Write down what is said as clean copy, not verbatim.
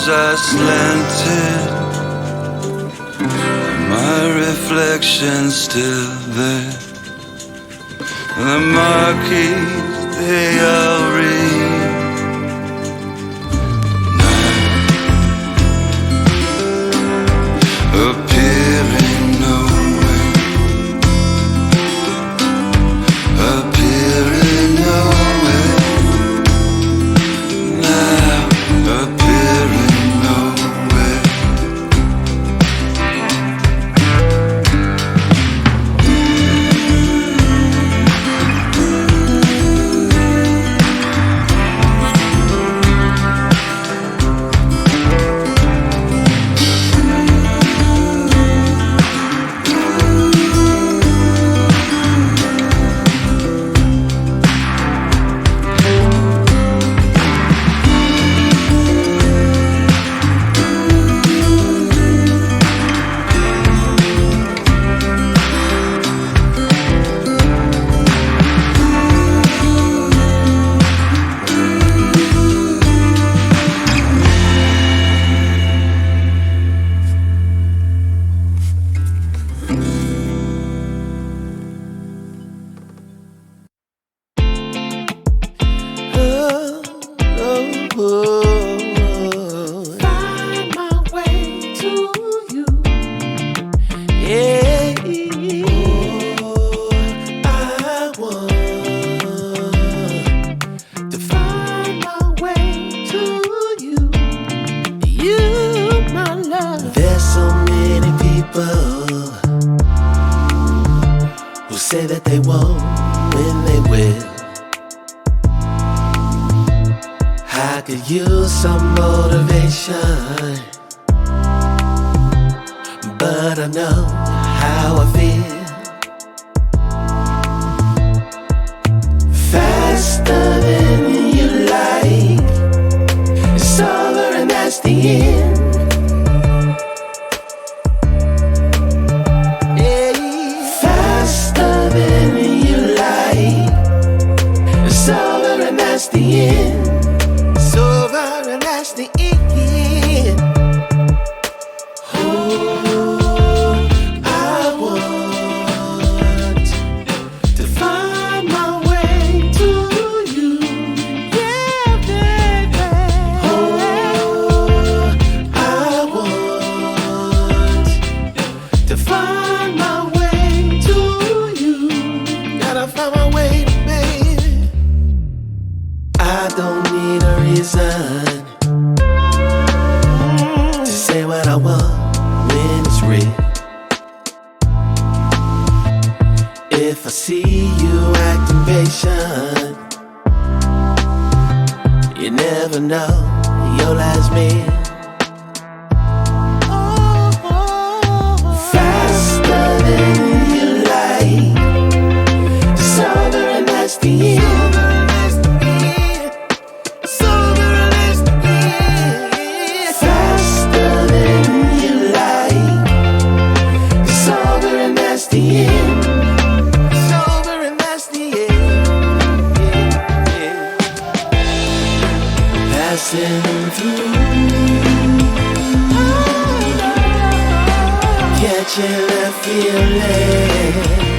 shadows are slanted, my reflection's still there. The marquees, they all read night, appearing nowhere, appearing nowhere, now appearing nowhere. Find my way to you. Yeah. I want to find my way to you. You, my love. There's so many people who say that they won't when they will. I could use some motivation, but I know how I feel. Faster than you like, it's over and that's the end. Yeah. Faster than you like, it's over and that's the end. It's over and that's the end. Oh, I want to find my way to you. Yeah, baby. Oh, I want to find my way to you. Gotta find my way, baby. I don't need a reason to say what I want when it's real. If I see you acting patient, you never know your last meal. Faster than you like, it's over and that's the end. Passing through, catching that feeling.